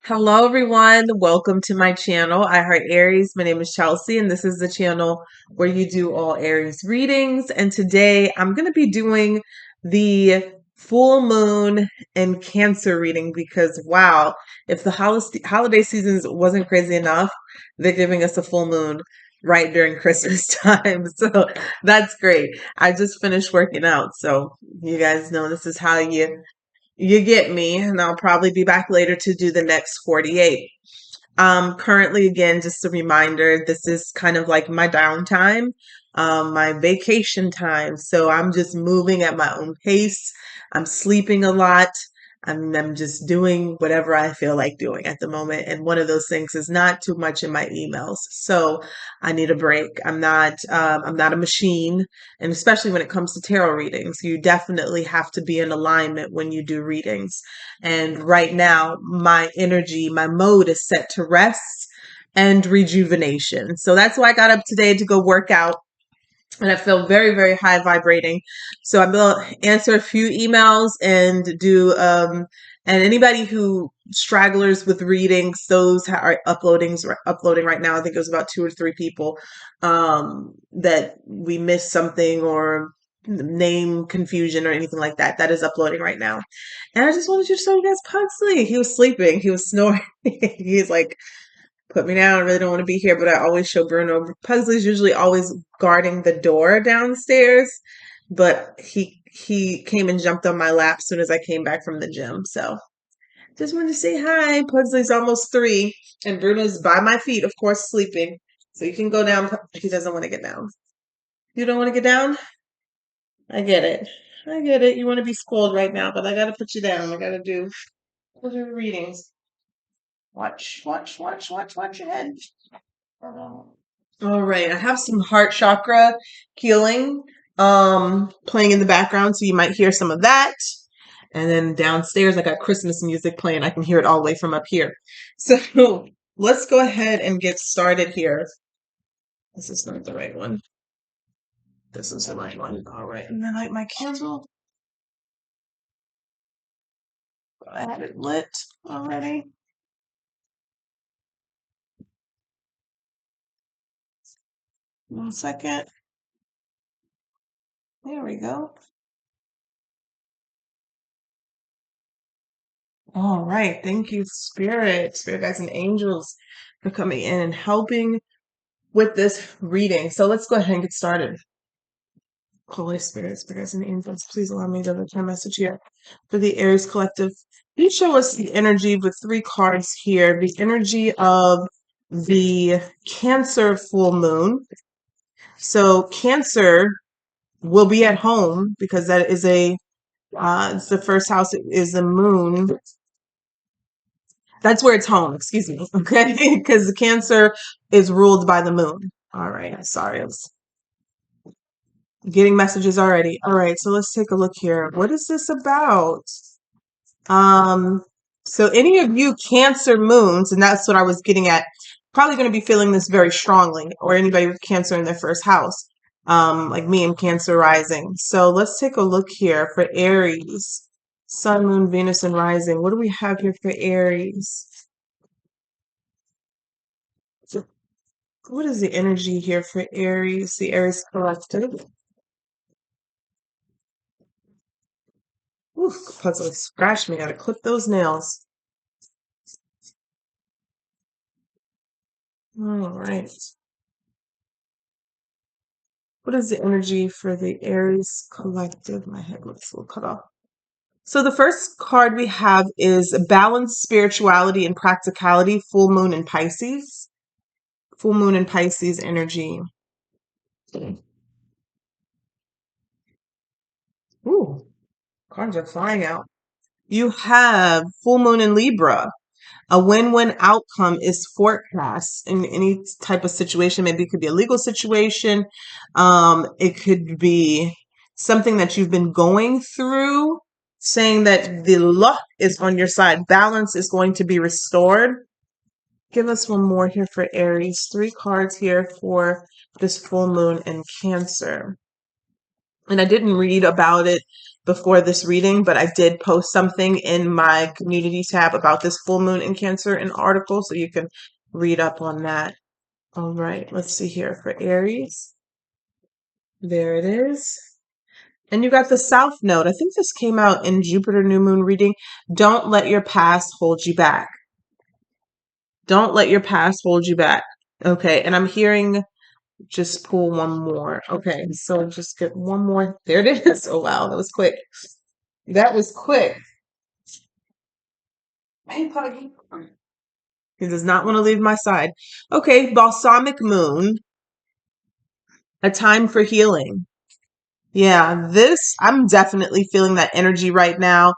Hello, everyone. Welcome to my channel. I Heart Aries. My name is Chelsea, and this is the channel where you do all Aries readings. And today I'm going to be doing the full moon and Cancer reading because, wow, if the holiday seasons wasn't crazy enough, they're giving us a full moon right during Christmas time. So that's great. I just finished working out. So you guys know this is how you get me, and I'll probably be back later to do the next 48. Currently, again, just a reminder, this is kind of like my downtime, my vacation time. So I'm just moving at my own pace. I'm sleeping a lot. I'm just doing whatever I feel like doing at the moment. And one of those things is not too much in my emails. So I need a break. I'm not a machine. And especially when it comes to tarot readings, you definitely have to be in alignment when you do readings. And right now, my energy, my mode is set to rest and rejuvenation. So that's why I got up today to go work out. And I feel very, very high vibrating. So I'm going to answer a few emails and and anybody who stragglers with readings, those are uploading right now. I think it was about 2 or 3 people, that we missed something or name confusion or anything like that. That is uploading right now. And I just wanted to show you guys Pugsley. He was sleeping. He was snoring. He's like, put me down. I really don't want to be here, but I always show Bruno. Pugsley's usually always guarding the door downstairs, but he came and jumped on my lap as soon as I came back from the gym. So just wanted to say hi. Pugsley's almost 3, and Bruno's by my feet, of course, sleeping. So you can go down. He doesn't want to get down. You don't want to get down? I get it. I get it. You want to be spoiled right now, but I got to put you down. I got to do readings. Watch your head. All right, I have some heart chakra healing playing in the background, so you might hear some of that. And then downstairs, I got Christmas music playing. I can hear it all the way from up here. So let's go ahead and get started here. This is not the right one. This is the right one. All right, and then light my candle. I had it lit already. One second. There we go. All right. Thank you, Spirit guides, and angels for coming in and helping with this reading. So let's go ahead and get started. Holy Spirit, spirits, and angels, please allow me to return message here for the Aries collective. Please show us the energy with 3 cards here. The energy of the Cancer full moon. So Cancer will be at home because that is it's the first house is the moon. That's where it's home, excuse me, okay? Because the Cancer is ruled by the moon. All right, sorry, I was getting messages already. All right, so let's take a look here. What is this about? Um, so any of you Cancer moons, and that's what I was getting at, probably going to be feeling this very strongly, or anybody with Cancer in their first house, like me and Cancer rising. So let's take a look here for Aries, Sun, Moon, Venus, and rising. What do we have here for Aries? What is the energy here for Aries, the Aries collective? Ooh, puzzle scratched me. Gotta clip those nails. All right. What is the energy for the Aries collective? My head looks a little cut off. So the first card we have is Balance, Spirituality, and Practicality, Full Moon in Pisces. Full Moon in Pisces energy. Ooh, cards are flying out. You have Full Moon in Libra. A win-win outcome is forecast in any type of situation. Maybe it could be a legal situation. It could be something that you've been going through, saying that the luck is on your side. Balance is going to be restored. Give us one more here for Aries. 3 cards here for this full moon in Cancer. And I didn't read about it before this reading, but I did post something in my community tab about this full moon in Cancer, an article, so you can read up on that. All right, let's see here for Aries. There it is. And you got the South Node. I think this came out in Jupiter New Moon reading. Don't let your past hold you back. Don't let your past hold you back. Okay, and I'm hearing just pull one more. Okay, so just get one more. There it is. Oh, wow, that was quick. That was quick. Hey, Puggy. He does not want to leave my side. Okay, Balsamic Moon, a time for healing. Yeah, I'm definitely feeling that energy right now.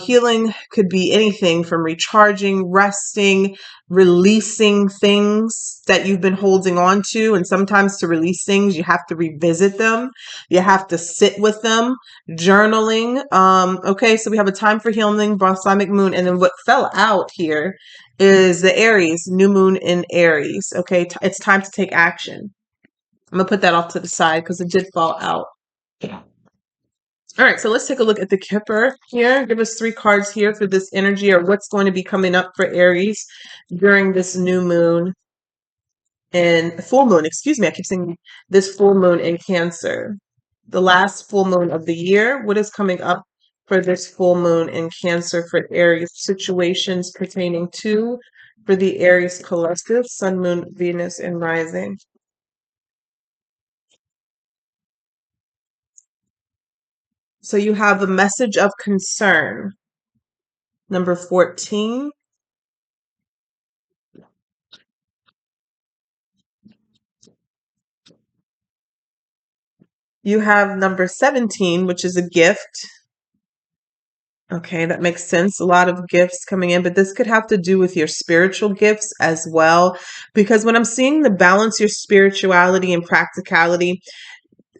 Healing could be anything from recharging, resting, releasing things that you've been holding on to. And sometimes to release things, you have to revisit them. You have to sit with them, journaling. Okay, so we have a time for healing, balsamic moon. And then what fell out here is the Aries, new moon in Aries. Okay, it's time to take action. I'm going to put that off to the side because it did fall out. All right, so let's take a look at the Kipper here. Give us 3 cards here for this energy or what's going to be coming up for Aries during this new moon and full moon. Excuse me, I keep saying this full moon in Cancer. The last full moon of the year. What is coming up for this full moon in Cancer for Aries? Situations pertaining to for the Aries collective, Sun, Moon, Venus, and Rising. So you have a message of concern. Number 14. You have number 17, which is a gift. Okay, that makes sense. A lot of gifts coming in, but this could have to do with your spiritual gifts as well. Because when I'm seeing the balance your spirituality and practicality,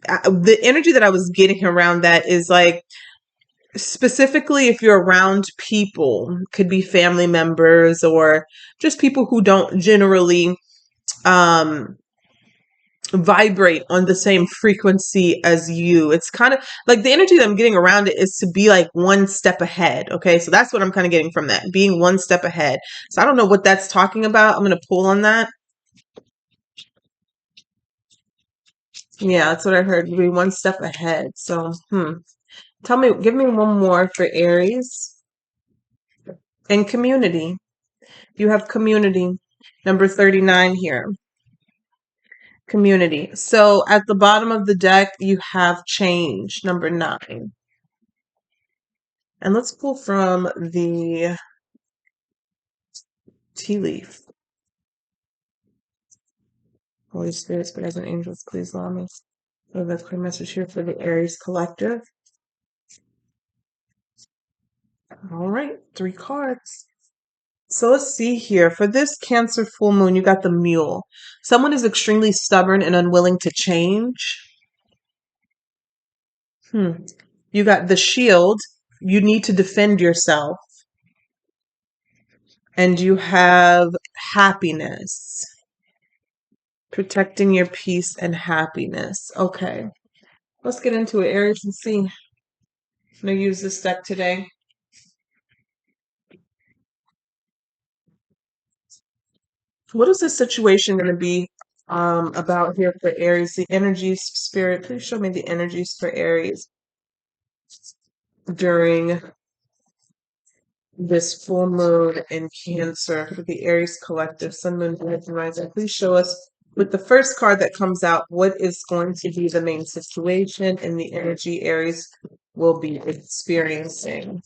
the energy that I was getting around that is like, specifically if you're around people, could be family members or just people who don't generally vibrate on the same frequency as you. It's kind of like the energy that I'm getting around it is to be like one step ahead. Okay, so that's what I'm kind of getting from that, being one step ahead. So I don't know what that's talking about. I'm going to pull on that. Yeah, that's what I heard. Be one step ahead. So, tell me, give me one more for Aries and community. You have community, number 39 here. Community. So at the bottom of the deck, you have change, number 9. And let's pull from the tea leaf. Holy Spirit, Spirit, and angels, please allow me. So that's clear message here for the Aries collective. All right, 3 cards. So let's see here. For this Cancer full moon, you got the Mule. Someone is extremely stubborn and unwilling to change. You got the Shield. You need to defend yourself. And you have happiness. Protecting your peace and happiness. Okay. Let's get into it, Aries, and see. I'm going to use this deck today. What is this situation going to be about here for Aries? The energies, Spirit, please show me the energies for Aries during this full moon in Cancer for the Aries collective, Sun, Moon, Venus, and Rising. Please show us with the first card that comes out what is going to be the main situation and the energy Aries will be experiencing.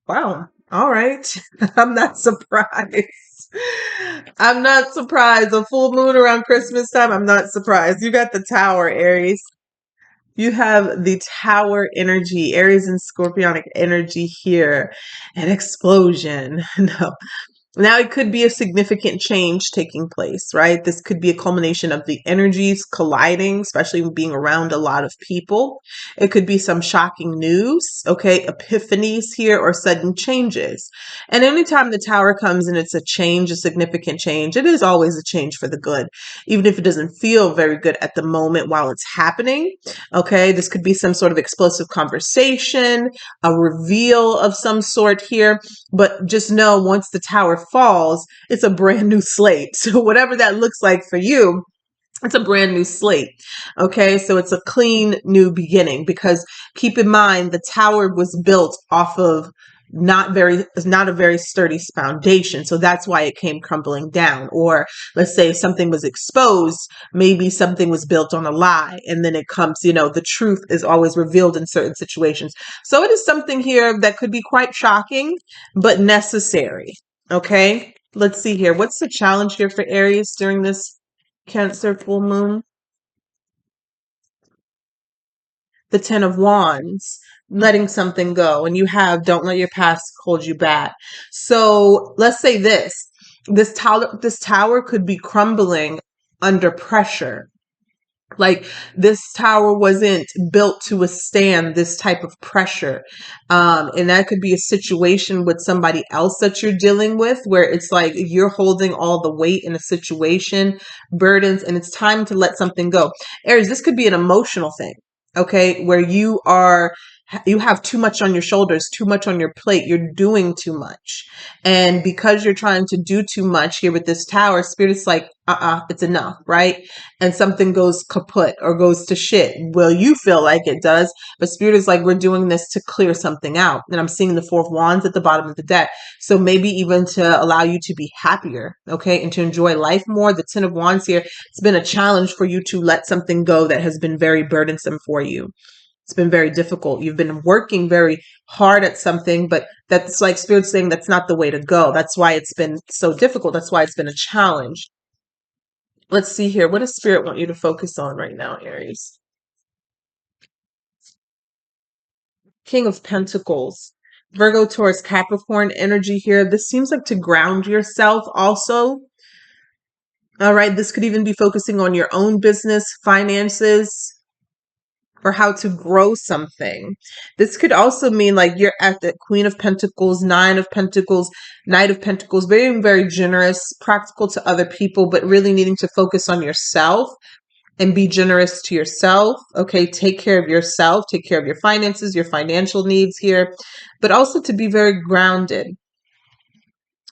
Wow. All right. I'm not surprised. I'm not surprised. A full moon around Christmas time, I'm not surprised. You got the Tower, Aries. You have the Tower energy, Aries and Scorpionic energy here. An explosion. No. Now, it could be a significant change taking place, right? This could be a culmination of the energies colliding, especially being around a lot of people. It could be some shocking news, okay, epiphanies here or sudden changes. And anytime the tower comes and it's a change, a significant change, it is always a change for the good, even if it doesn't feel very good at the moment while it's happening, okay? This could be some sort of explosive conversation, a reveal of some sort here. But just know once the tower falls, it's a brand new slate. So whatever that looks like for you, it's a brand new slate. Okay, so it's a clean new beginning, because keep in mind the tower was built off of not a very sturdy foundation. So that's why it came crumbling down. Or let's say if something was exposed, maybe something was built on a lie, and then it comes, the truth is always revealed in certain situations. So it is something here that could be quite shocking, but necessary. Okay, let's see here. What's the challenge here for Aries during this Cancer full moon? The Ten of Wands, letting something go. And you have don't let your past hold you back. So let's say this tower could be crumbling under pressure. Like, this tower wasn't built to withstand this type of pressure. And that could be a situation with somebody else that you're dealing with, where it's like you're holding all the weight in a situation, burdens, and it's time to let something go. Aries, this could be an emotional thing, okay, where you have too much on your shoulders, too much on your plate. You're doing too much. And because you're trying to do too much here with this tower, Spirit's like, it's enough, right? And something goes kaput or goes to shit. Well, you feel like it does, but Spirit is like, we're doing this to clear something out. And I'm seeing the Four of Wands at the bottom of the deck. So maybe even to allow you to be happier, okay, and to enjoy life more. The Ten of Wands here, it's been a challenge for you to let something go that has been very burdensome for you. It's been very difficult. You've been working very hard at something, but that's like Spirit saying that's not the way to go. That's why it's been so difficult. That's why it's been a challenge. Let's see here. What does Spirit want you to focus on right now, Aries? King of Pentacles. Virgo, Taurus, Capricorn energy here. This seems like to ground yourself also. All right. This could even be focusing on your own business, finances, or how to grow something. This could also mean like you're at the Queen of Pentacles, Nine of Pentacles, Knight of Pentacles, being very generous, practical to other people, but really needing to focus on yourself and be generous to yourself. Okay, take care of yourself, take care of your finances, your financial needs here, but also to be very grounded.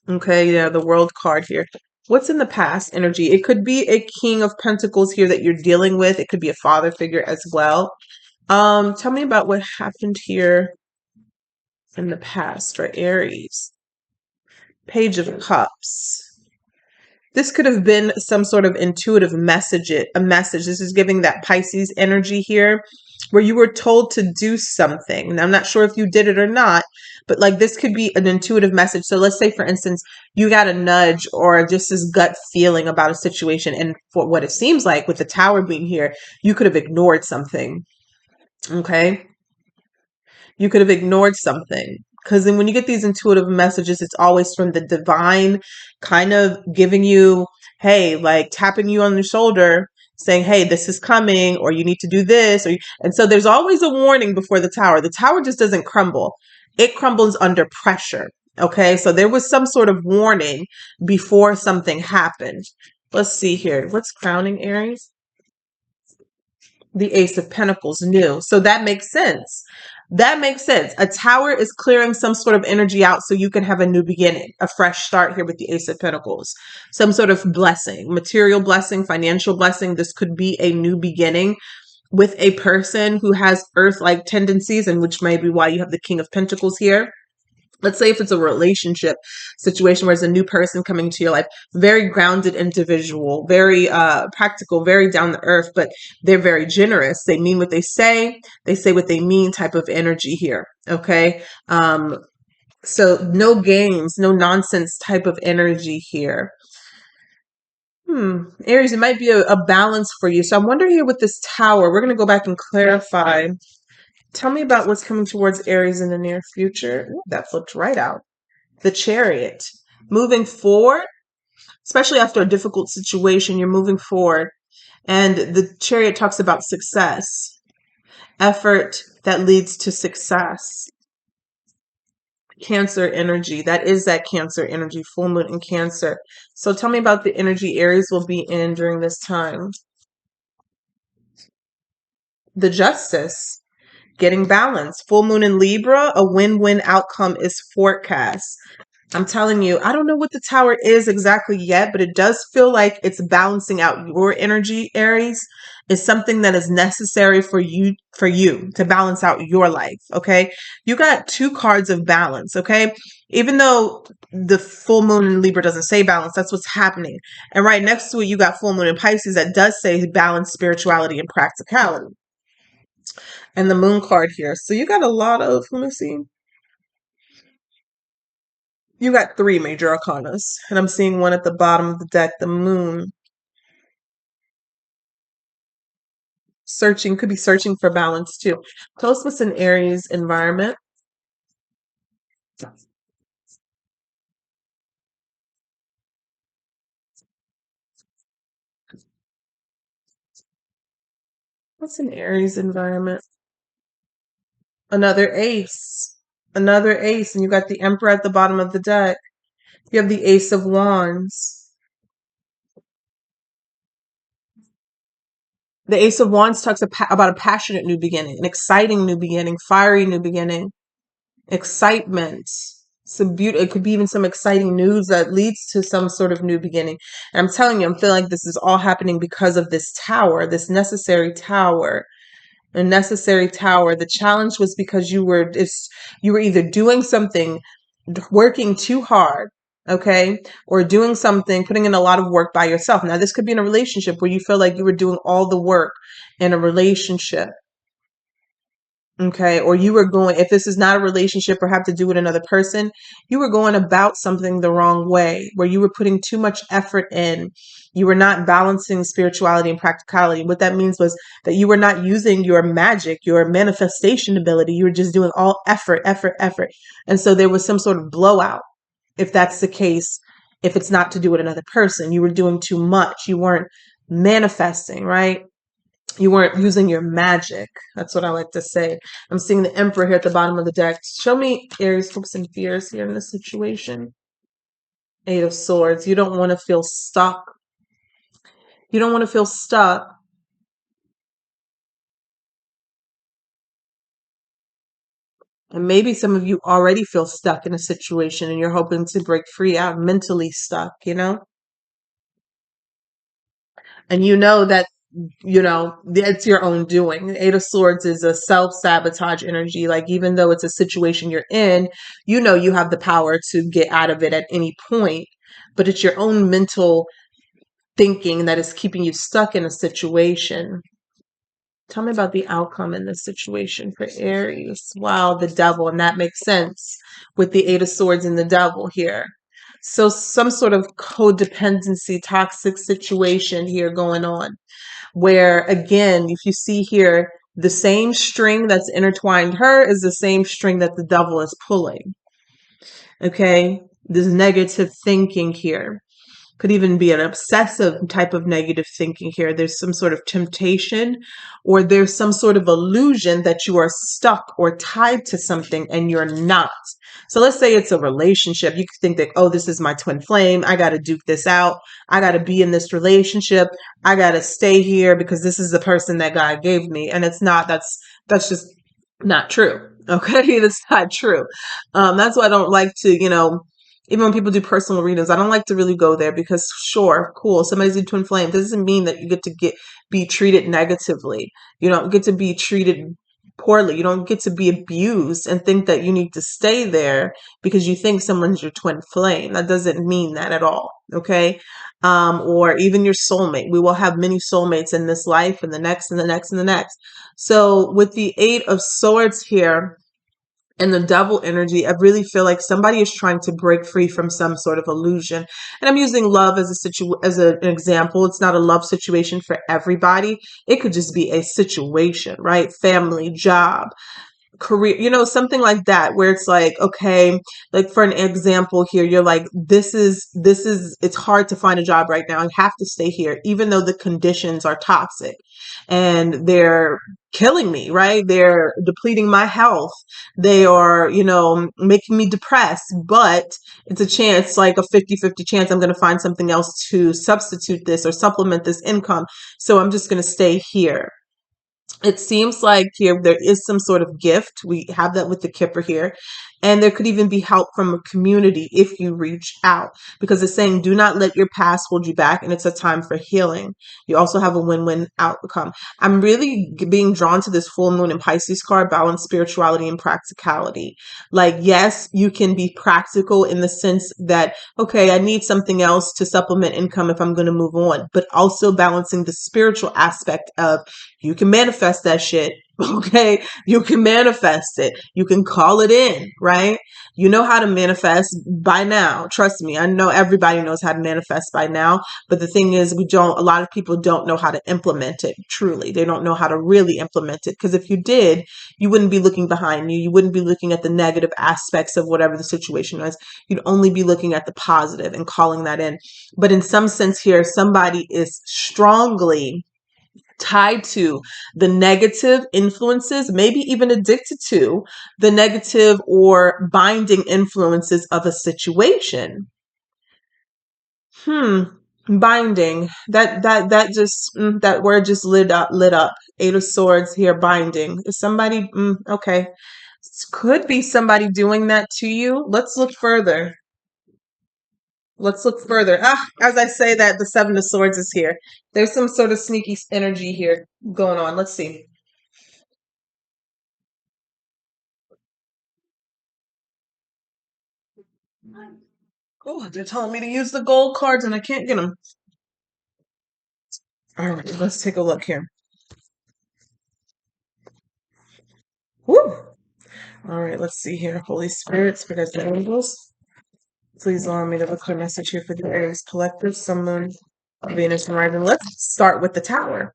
Okay, yeah, the World card here. What's in the past energy? It could be a King of Pentacles here that you're dealing with. It could be a father figure as well. Tell me about what happened here in the past for Aries. Page of Cups. This could have been some sort of intuitive message, a message. This is giving that Pisces energy here, where you were told to do something. And I'm not sure if you did it or not, but like this could be an intuitive message. So let's say, for instance, you got a nudge or just this gut feeling about a situation. And for what it seems like with the tower being here, you could have ignored something. Okay. You could have ignored something. Because then when you get these intuitive messages, it's always from the divine kind of giving you, hey, like tapping you on the shoulder, saying, hey, this is coming, or you need to do this. And so there's always a warning before the tower. The tower just doesn't crumble. It crumbles under pressure. Okay, so there was some sort of warning before something happened. Let's see here. What's crowning Aries? The Ace of Pentacles, new. So that makes sense. That makes sense. A tower is clearing some sort of energy out so you can have a new beginning, a fresh start here with the Ace of Pentacles. Some sort of blessing, material blessing, financial blessing. This could be a new beginning with a person who has earth-like tendencies, and which may be why you have the King of Pentacles here. Let's say if it's a relationship situation where it's a new person coming to your life, very grounded individual, very practical, very down to earth, but they're very generous. They mean what they say what they mean type of energy here. Okay. So no games, no nonsense type of energy here. Aries, it might be a balance for you. So I'm wondering here with this tower, we're going to go back and clarify. Tell me about what's coming towards Aries in the near future. Ooh, that flipped right out. The Chariot. moving forward, especially after a difficult situation, you're moving forward. And the Chariot talks about success, effort that leads to success. Cancer energy, that is that Cancer energy, full moon in Cancer. So tell me about the energy Aries will be in during this time. The Justice, getting balance. Full moon in Libra, a win-win outcome is forecast. I'm telling you, I don't know what the Tower is exactly yet, but it does feel like it's balancing out your energy, Aries. Is something that is necessary for you to balance out your life, okay? You got two cards of balance, okay? Even though the full moon in Libra doesn't say balance, that's what's happening. And right next to it, you got full moon in Pisces that does say balance, spirituality, and practicality. And the moon card here. So you got a lot of, let me see. You got three major arcanas, and I'm seeing one at the bottom of the deck, the moon. Searching, could be searching for balance too. Tell us what's an Aries environment. What's an Aries environment? Another ace. Another ace, and you got the Emperor at the bottom of the deck. You have the Ace of Wands. The Ace of Wands talks about a passionate new beginning, an exciting new beginning, fiery new beginning, excitement. It could be even some exciting news that leads to some sort of new beginning. And I'm telling you, I'm feeling like this is all happening because of this tower, this necessary tower. A necessary tower. The challenge was because you were either doing something, working too hard, okay, or doing something, putting in a lot of work by yourself. Now, this could be in a relationship where you feel like you were doing all the work in a relationship, okay, or you were going, if this is not a relationship or have to do with another person, you were going about something the wrong way, where you were putting too much effort in. You were not balancing spirituality and practicality. What that means was that you were not using your magic, your manifestation ability. You were just doing all effort, effort, effort. And so there was some sort of blowout. If that's the case, if it's not to do with another person, you were doing too much. You weren't manifesting, right? You weren't using your magic. That's what I like to say. I'm seeing the Emperor here at the bottom of the deck. Show me Aries hopes and fears here in this situation. Eight of Swords. You don't want to feel stuck. You don't want to feel stuck. And maybe some of you already feel stuck in a situation and you're hoping to break free out, mentally stuck, you know? And you know that, it's your own doing. The Eight of Swords is a self-sabotage energy. Like, even though it's a situation you're in, you know you have the power to get out of it at any point, but it's your own mental thinking that is keeping you stuck in a situation. Tell me about the outcome in this situation for Aries. Wow, the devil, and that makes sense with the Eight of Swords and the devil here. So some sort of codependency, toxic situation here going on, where again, if you see here, the same string that's intertwined her is the same string that the devil is pulling. Okay, this negative thinking here could even be an obsessive type of negative thinking here. There's some sort of temptation, or there's some sort of illusion that you are stuck or tied to something and you're not. So let's say it's a relationship. You could think that, oh, this is my twin flame. I got to duke this out. I got to be in this relationship. I got to stay here because this is the person that God gave me. And it's not, that's just not true. Okay. That's not true. That's why I don't like to, even when people do personal readings, I don't like to really go there because sure, cool, somebody's a twin flame. Doesn't mean that you get to be treated negatively. You don't get to be treated poorly. You don't get to be abused and think that you need to stay there because you think someone's your twin flame. That doesn't mean that at all. Okay. Or even your soulmate. We will have many soulmates in this life and the next and the next and the next. So with the Eight of Swords here, and the devil energy, I really feel like somebody is trying to break free from some sort of illusion. And I'm using love as an example. It's not a love situation for everybody. It could just be a situation, right? Family, job, career, something like that, where it's like, okay, like for an example here, you're like, it's hard to find a job right now. I have to stay here, even though the conditions are toxic and they're killing me, right? They're depleting my health. They are, making me depressed, but it's a chance, like a 50-50 chance I'm going to find something else to substitute this or supplement this income. So I'm just going to stay here. It seems like here there is some sort of gift. We have that with the Kipper here. And there could even be help from a community if you reach out, because it's saying do not let your past hold you back, and it's a time for healing. You also have a win-win outcome. I'm really being drawn to this full moon in Pisces card, balance spirituality and practicality. Like, yes, you can be practical in the sense that, okay, I need something else to supplement income if I'm going to move on, but also balancing the spiritual aspect of you can manifest that shit. Okay. You can manifest it. You can call it in, right? You know how to manifest by now. Trust me. I know everybody knows how to manifest by now. But the thing is, a lot of people don't know how to implement it truly. They don't know how to really implement it. Because if you did, you wouldn't be looking behind you. You wouldn't be looking at the negative aspects of whatever the situation is. You'd only be looking at the positive and calling that in. But in some sense here, somebody is strongly tied to the negative influences, maybe even addicted to the negative or binding influences of a situation. Binding. That just that word just lit up. Eight of Swords here, binding. Is somebody okay. Could be somebody doing that to you. Let's look further. Let's look further. As I say that, the Seven of Swords is here. There's some sort of sneaky energy here going on. Let's see. Oh, they're telling me to use the gold cards and I can't get them. All right, let's take a look here. Woo! All right, let's see here. Holy Spirit, Spirit of the Angels, please allow me to look for a message here for the Aries collective, Sun, Moon, Venus, and Rising. Let's start with the Tower.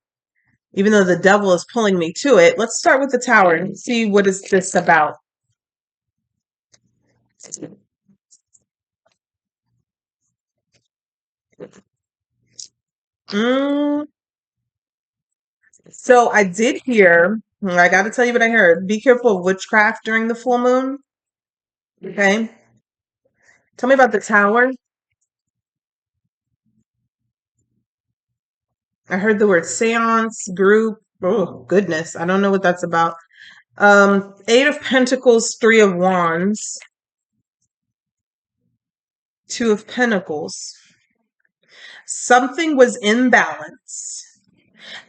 Even though the devil is pulling me to it, let's start with the Tower and see what is this about. Mm, so I did hear, I got to tell you what I heard. Be careful of witchcraft during the full moon. Okay. Tell me about the Tower. I heard the word seance, group. Oh, goodness. I don't know what that's about. Eight of Pentacles, Three of Wands, Two of Pentacles. Something was in balance.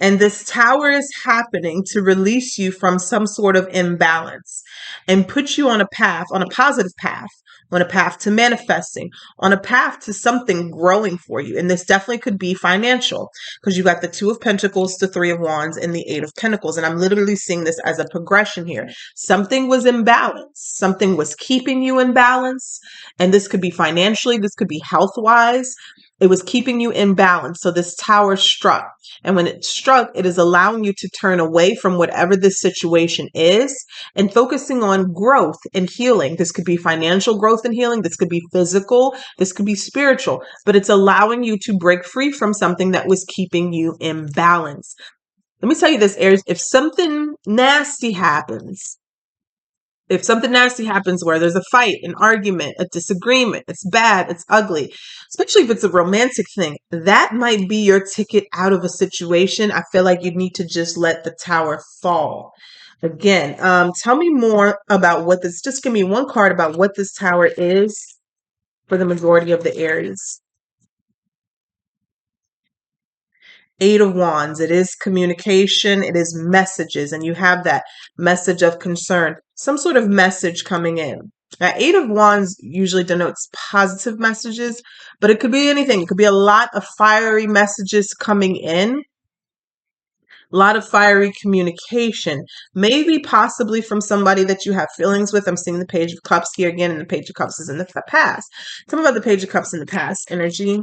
And this tower is happening to release you from some sort of imbalance and put you on a path, on a positive path, on a path to manifesting, on a path to something growing for you. And this definitely could be financial because you got the Two of Pentacles, the Three of Wands, and the Eight of Pentacles. And I'm literally seeing this as a progression here. Something was in balance. Something was keeping you in balance. And this could be financially, this could be health wise. It was keeping you in balance. So this tower struck. And when it struck, it is allowing you to turn away from whatever this situation is and focusing on growth and healing. This could be financial growth and healing. This could be physical. This could be spiritual, but it's allowing you to break free from something that was keeping you in balance. Let me tell you this, Aries, if something nasty happens, where there's a fight, an argument, a disagreement, it's bad, it's ugly, especially if it's a romantic thing, that might be your ticket out of a situation. I feel like you need to just let the tower fall. Again, tell me more about what this, just give me one card about what this tower is for the majority of the Aries. Eight of Wands. It is communication. It is messages. And you have that message of concern, some sort of message coming in. Now, Eight of Wands usually denotes positive messages, but it could be anything. It could be a lot of fiery messages coming in, a lot of fiery communication, maybe possibly from somebody that you have feelings with. I'm seeing the Page of Cups here again, and the Page of Cups is in the past. Tell me about the Page of Cups in the past energy.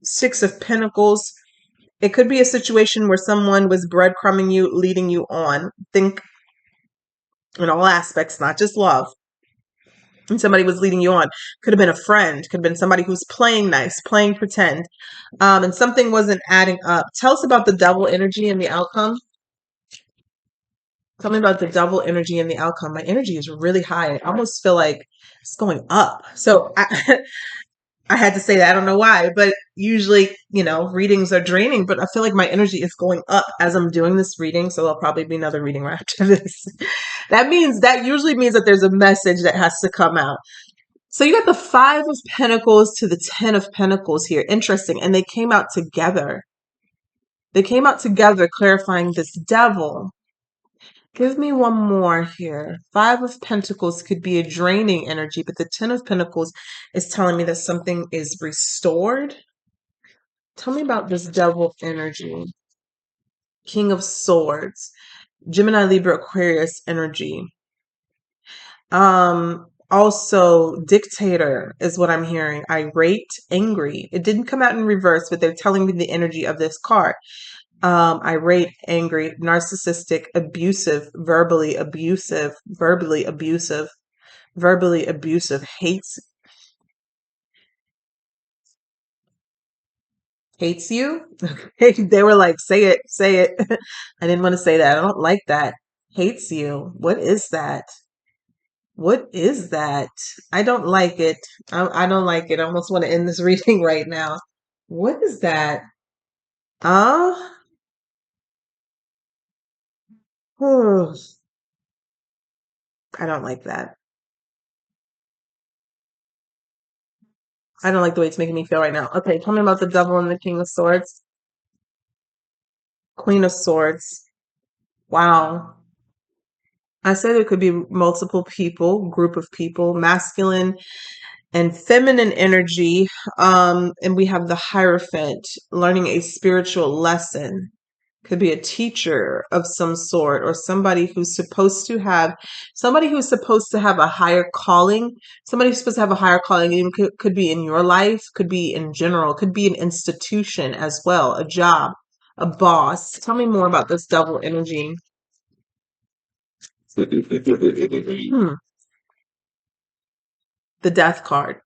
Six of Pentacles. It could be a situation where someone was breadcrumbing you, leading you on. Think in all aspects, not just love. And somebody was leading you on. Could have been a friend, could have been somebody who's playing nice, playing pretend, and something wasn't adding up. Tell us about the double energy and the outcome. Tell me about the double energy and the outcome. My energy is really high. I almost feel like it's going up. So I had to say that. I don't know why, but usually, readings are draining, but I feel like my energy is going up as I'm doing this reading. So there'll probably be another reading right after this. That usually means that there's a message that has to come out. So you got the Five of Pentacles to the Ten of Pentacles here. Interesting. And they came out together. They came out together, clarifying this devil. Give me one more here. Five of Pentacles could be a draining energy, but the Ten of Pentacles is telling me that something is restored. Tell me about this devil energy. King of Swords. Gemini, Libra, Aquarius energy. Also, dictator is what I'm hearing. Irate, angry. It didn't come out in reverse, but they're telling me the energy of this card. Irate, angry, narcissistic, abusive, verbally abusive, verbally abusive, verbally abusive, hates you. Okay. They were like, say it, say it. I didn't want to say that. I don't like that. Hates you. What is that? What is that? I don't like it. I don't like it. I almost want to end this reading right now. What is that? Uh, hmm, I don't like that. I don't like the way it's making me feel right now. Okay, tell me about the Devil and the King of Swords. Queen of Swords. Wow. I said it could be multiple people, group of people, masculine and feminine energy. And we have the Hierophant learning a spiritual lesson. Could be a teacher of some sort, or somebody who's supposed to have a higher calling. Somebody who's supposed to have a higher calling. Even could be in your life, could be in general, could be an institution as well, a job, a boss. Tell me more about this double energy. The Death card.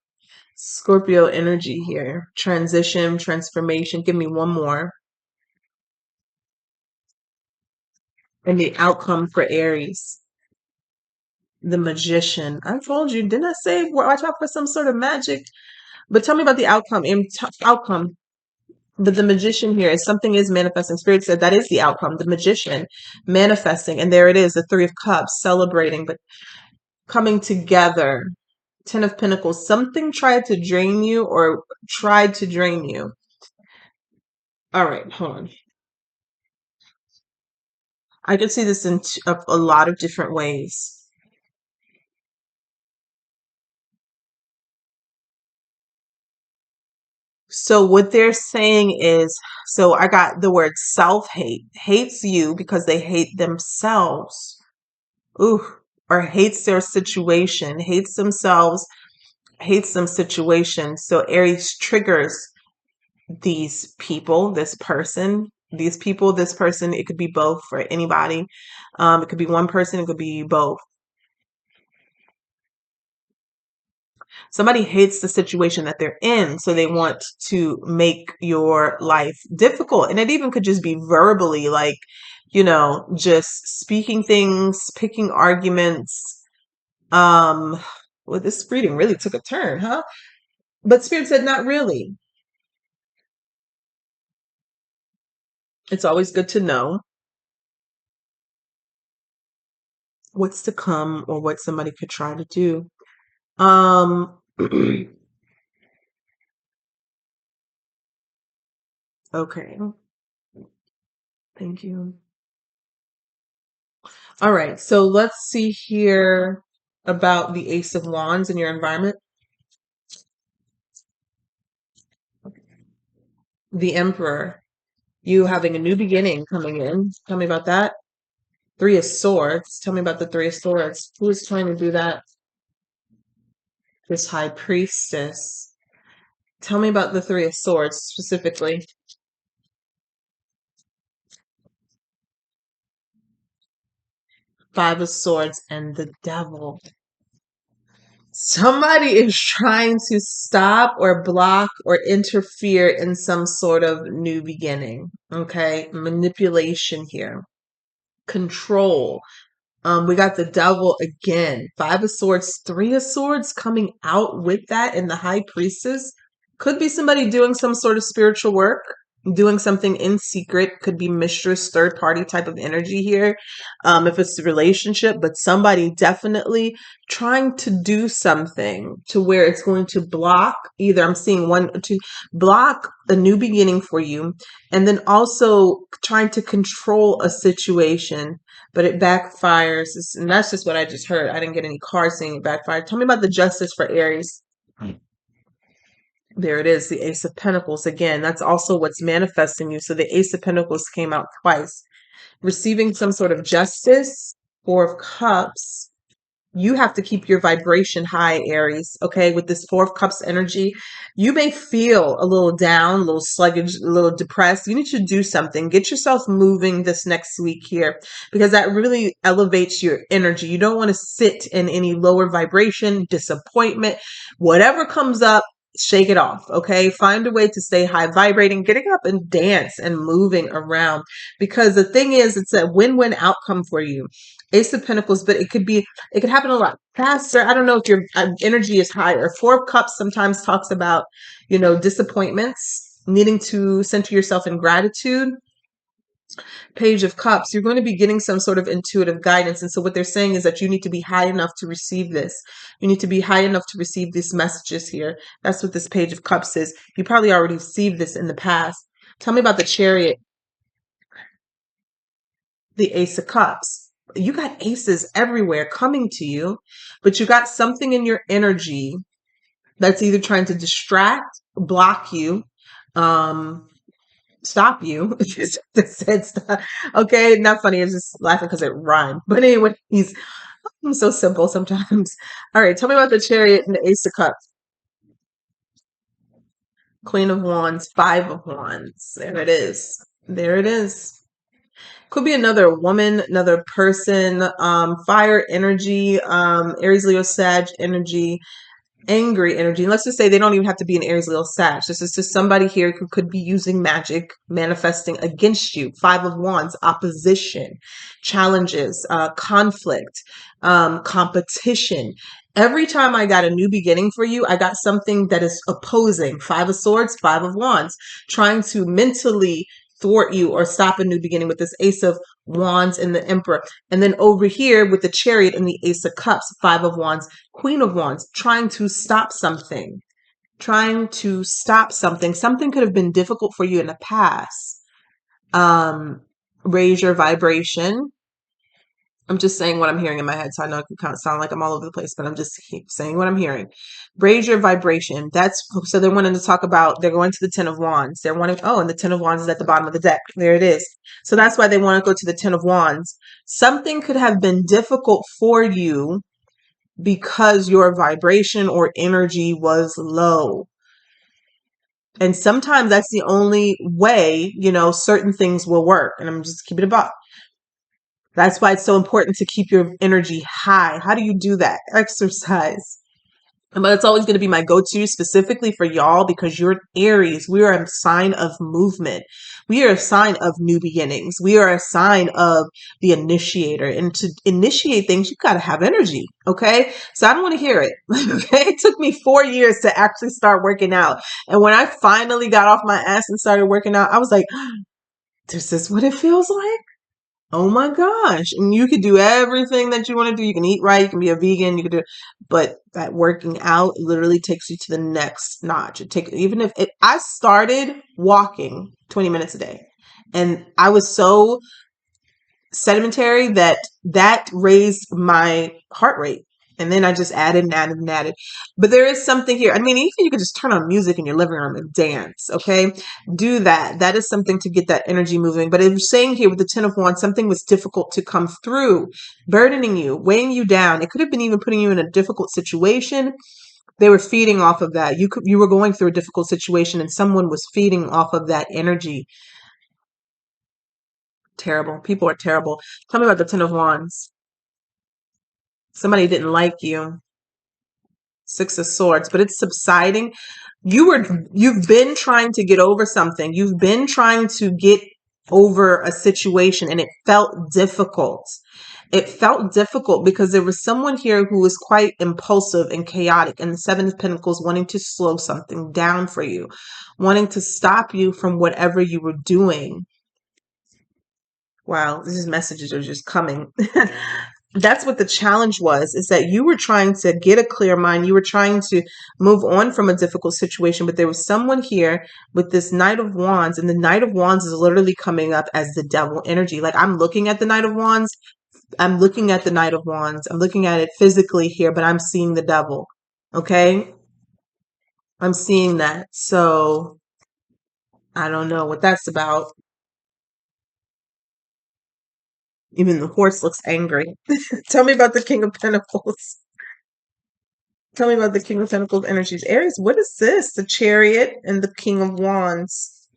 Scorpio energy here. Transition, transformation. Give me one more. And the outcome for Aries. The Magician. I told you, didn't I say watch out for some sort of magic? But tell me about the outcome. Outcome. But the Magician here is something is manifesting. Spirit said that is the outcome. The Magician manifesting. And there it is, the Three of Cups, celebrating, but coming together. Ten of Pentacles. Something tried to drain you or tried to drain you. All right, hold on. I could see this in a lot of different ways. So what they're saying is, so I got the word self-hate, hates you because they hate themselves. Ooh, or hates their situation, hates themselves, hates some situation. So Aries triggers these people, these people, this person. It could be both for anybody. It could be one person, it could be both. Somebody hates the situation that they're in, so they want to make your life difficult. And it even could just be verbally, like, just speaking things, picking arguments. Well, this reading really took a turn, huh? But Spirit said, not really. It's always good to know what's to come or what somebody could try to do. Okay. Thank you. All right. So let's see here about the Ace of Wands in your environment. The Emperor. You having a new beginning coming in. Tell me about that. Three of Swords. Tell me about the Three of Swords. Who is trying to do that? This High Priestess. Tell me about the Three of Swords specifically. Five of Swords, and the Devil. Somebody is trying to stop or block or interfere in some sort of new beginning. Okay. Manipulation here. Control. We got the Devil again. Five of Swords, Three of Swords coming out with that in the High Priestess. Could be somebody doing some sort of spiritual work, doing something in secret. Could be mistress, third party type of energy here. If it's a relationship, but somebody definitely trying to do something to where it's going to block either, I'm seeing one to block a new beginning for you, and then also trying to control a situation, but it backfires. And that's just what I just heard. I didn't get any cards saying it backfired. Tell me about the Justice for Aries. There it is, the Ace of Pentacles again. That's also what's manifesting you. So the Ace of Pentacles came out twice. Receiving some sort of justice, Four of Cups. You have to keep your vibration high, Aries. Okay, with this Four of Cups energy, you may feel a little down, a little sluggish, a little depressed. You need to do something. Get yourself moving this next week here, because that really elevates your energy. You don't want to sit in any lower vibration, disappointment, whatever comes up. Shake it off, okay? Find a way to stay high vibrating, getting up and dance and moving around, because the thing is, it's a win-win outcome for you. Ace of Pentacles, but it could happen a lot faster. I don't know if your energy is higher. Four of Cups sometimes talks about, disappointments, needing to center yourself in gratitude. Page of Cups, you're going to be getting some sort of intuitive guidance. And so what they're saying is that you need to be high enough to receive this. You need to be high enough to receive these messages here. That's what this Page of Cups is. You probably already received this in the past. Tell me about the Chariot, the Ace of Cups. You got aces everywhere coming to you, but you got something in your energy that's either trying to distract, block you, stop you. Just said stop. Okay, not funny. I'm just laughing because it rhymed. But anyway, I'm so simple sometimes. All right, tell me about the Chariot and the Ace of Cups. Queen of Wands, Five of Wands. There it is. There it is. Could be another woman, another person, fire energy, Aries, Leo, Sag energy, angry energy. And let's just say they don't even have to be an Aries, Leo, Sag. This is just somebody here who could be using magic, manifesting against you. Five of Wands, opposition, challenges, conflict, competition. Every time I got a new beginning for you, I got something that is opposing. Five of Swords, Five of Wands, trying to mentally thwart you or stop a new beginning with this Ace of Wands and the Emperor. And then over here with the Chariot and the Ace of Cups, Five of Wands, Queen of Wands, trying to stop something. Trying to stop something. Something could have been difficult for you in the past. Raise your vibration. I'm just saying what I'm hearing in my head, so I know it can kind of sound like I'm all over the place, but I'm just saying what I'm hearing. Raise your vibration. So they're wanting to talk about, they're going to the Ten of Wands. They're wanting, and the Ten of Wands is at the bottom of the deck. There it is. So that's why they want to go to the Ten of Wands. Something could have been difficult for you because your vibration or energy was low. And sometimes that's the only way, certain things will work. And I'm just keeping it up. That's why it's so important to keep your energy high. How do you do that? Exercise. But it's always going to be my go-to specifically for y'all because you're Aries. We are a sign of movement. We are a sign of new beginnings. We are a sign of the initiator. And to initiate things, you got to have energy. Okay. So I don't want to hear it. Okay. It took me 4 years to actually start working out. And when I finally got off my ass and started working out, I was like, this is what it feels like. Oh my gosh. And you could do everything that you want to do. You can eat right. You can be a vegan. You can do, but that working out literally takes you to the next notch. Even if I started walking 20 minutes a day and I was so sedentary that raised my heart rate. And then I just added and added and added. But there is something here. I mean, even you could just turn on music in your living room and dance, okay? Do that. That is something to get that energy moving. But I'm saying here with the Ten of Wands, something was difficult to come through, burdening you, weighing you down. It could have been even putting you in a difficult situation. They were feeding off of that. You were going through a difficult situation and someone was feeding off of that energy. Terrible. People are terrible. Tell me about the Ten of Wands. Somebody didn't like you. Six of Swords, but it's subsiding. You've been trying to get over something. You've been trying to get over a situation, and it felt difficult. It felt difficult because there was someone here who was quite impulsive and chaotic, and the Seven of Pentacles wanting to slow something down for you, wanting to stop you from whatever you were doing. Wow, these messages are just coming. That's what the challenge was, is that you were trying to get a clear mind. You were trying to move on from a difficult situation, but there was someone here with this Knight of Wands, and the Knight of Wands is literally coming up as the devil energy. Like, I'm looking at the Knight of Wands. I'm looking at the Knight of Wands. I'm looking at it physically here, but I'm seeing the devil. Okay? I'm seeing that. So I don't know what that's about. Even the horse looks angry. Tell me about the King of Pentacles. Tell me about the King of Pentacles energies. Aries, what is this? The Chariot and the King of Wands.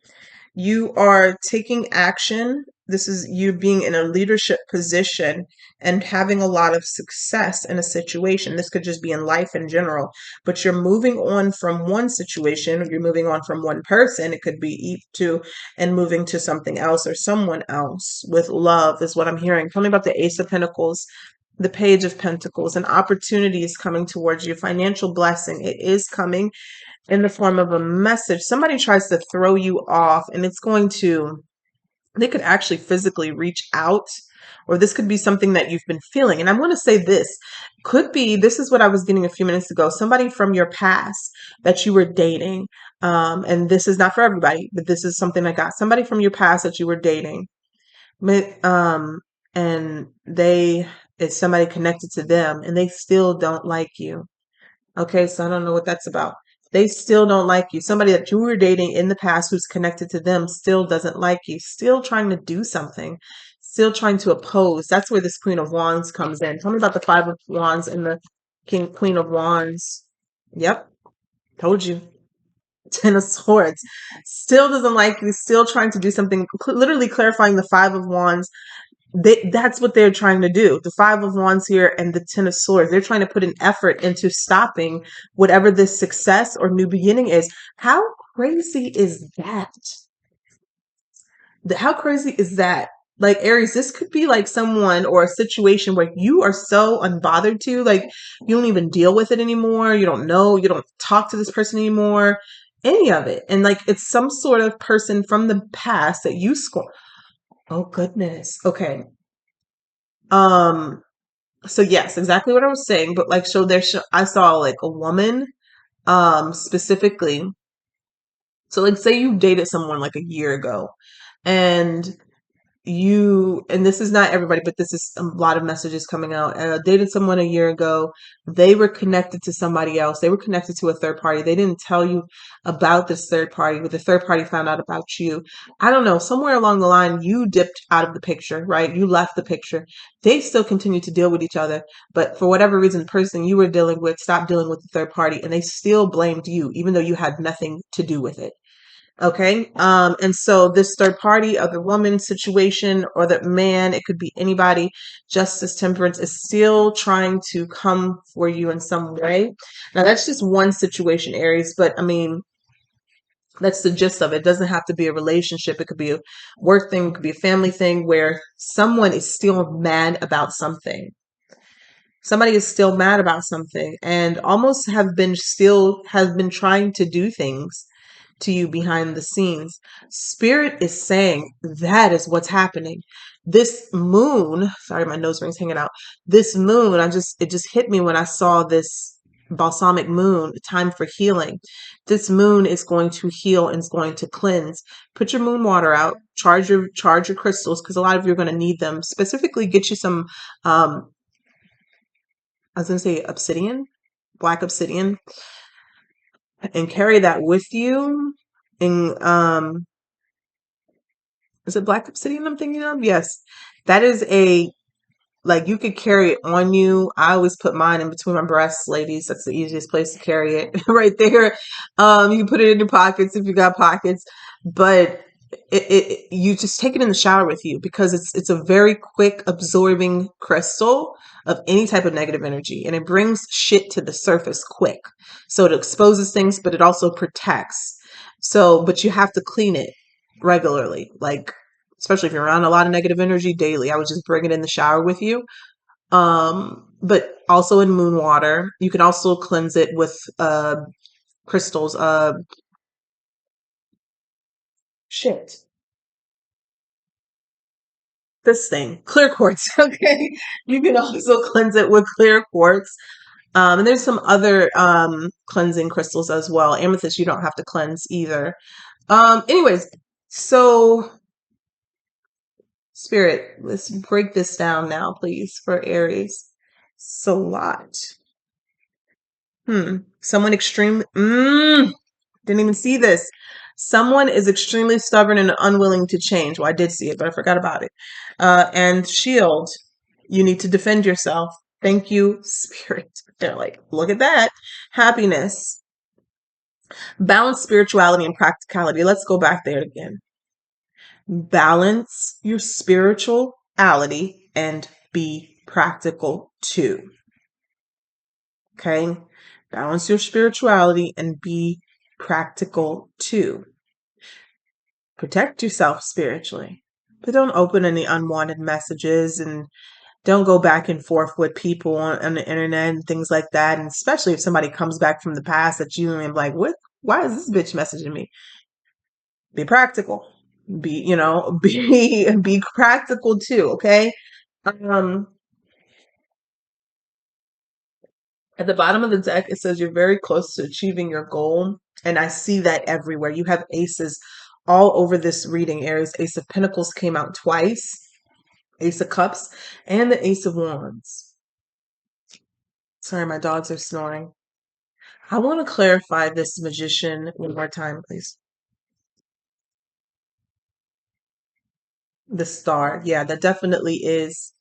You are taking action. This is you being in a leadership position and having a lot of success in a situation. This could just be in life in general, but you're moving on from one situation, or you're moving on from one person. It could be to and moving to something else or someone else with love is what I'm hearing. Tell me about the Ace of Pentacles, the Page of Pentacles. An opportunity is coming towards you. Financial blessing. It is coming in the form of a message. Somebody tries to throw you off, and they could actually physically reach out, or this could be something that you've been feeling. And I want to say this is what I was getting a few minutes ago. Somebody from your past that you were dating. And this is not for everybody, but this is something I got. Somebody from your past that you were dating. But, and it's somebody connected to them, and they still don't like you. Okay, so I don't know what that's about. They still don't like you. Somebody that you were dating in the past who's connected to them still doesn't like you, still trying to do something, still trying to oppose. That's where this Queen of Wands comes in. Tell me about the Five of Wands and the Queen of Wands. Yep, told you. Ten of Swords. Still doesn't like you, still trying to do something, literally clarifying the Five of Wands. That's what they're trying to do. The Five of Wands here and the Ten of Swords. They're trying to put an effort into stopping whatever this success or new beginning is. How crazy is that? How crazy is that? Like, Aries, this could be like someone or a situation where you are so unbothered to, like, you don't even deal with it anymore. You don't know, you don't talk to this person anymore, any of it. And like, it's some sort of person from the past that you score. Oh, goodness. Okay. So yes, exactly what I was saying, but like, so I saw like a woman, specifically. So like, say you dated someone like a year ago, and and this is not everybody, but this is a lot of messages coming out. Dated someone a year ago. They were connected to somebody else. They were connected to a third party. They didn't tell you about this third party, but the third party found out about you. I don't know. Somewhere along the line, you dipped out of the picture, right? You left the picture. They still continue to deal with each other, but for whatever reason, the person you were dealing with stopped dealing with the third party, and they still blamed you, even though you had nothing to do with it. Okay. And so this third party, other woman situation, or that man, it could be anybody, justice, temperance, is still trying to come for you in some way. Now that's just one situation, Aries, but I mean, that's the gist of it. It doesn't have to be a relationship. It could be a work thing. It could be a family thing where someone is still mad about something. Somebody is still mad about something and almost have been trying to do things to you behind the scenes. Spirit is saying that is what's happening. This moon, sorry, my nose ring's hanging out. This moon, it just hit me when I saw this balsamic moon, time for healing. This moon is going to heal and is going to cleanse. Put your moon water out, charge your crystals, because a lot of you are going to need them. Specifically, get you some I was going to say obsidian, black obsidian, and carry that with you. And is it black obsidian I'm thinking of? Yes. That is like, you could carry it on you. I always put mine in between my breasts, ladies. That's the easiest place to carry it right there. You can put it in your pockets if you got pockets. But you just take it in the shower with you because it's a very quick absorbing crystal of any type of negative energy, and it brings shit to the surface quick. So it exposes things, but it also protects. So, but you have to clean it regularly, like especially if you're around a lot of negative energy daily. I would just bring it in the shower with you. But also in moon water, you can also cleanse it with crystals. Shit. This thing, clear quartz. Okay, you can also cleanse it with clear quartz. And there's some other cleansing crystals as well. Amethyst, you don't have to cleanse either. Anyways, so spirit, let's break this down now, please, for Aries. It's a lot. Someone extreme. Didn't even see this. Someone is extremely stubborn and unwilling to change. Well, I did see it, but I forgot about it. And shield, you need to defend yourself. Thank you, spirit. They're like, look at that. Happiness, balance spirituality and practicality. Let's go back there again. Balance your spirituality and be practical too. Okay? Balance your spirituality and be practical too. Protect yourself spiritually, but don't open any unwanted messages and don't go back and forth with people on the internet and things like that. And especially if somebody comes back from the past that you and like, what? Why is this bitch messaging me? Be practical. Be practical too. Okay. Um, At the bottom of the deck, it says you're very close to achieving your goal. And I see that everywhere. You have aces all over this reading, Aries. Ace of Pentacles came out twice, Ace of Cups, and the Ace of Wands. Sorry, my dogs are snoring. I want to clarify this magician one more time, please. The star. Yeah, that definitely is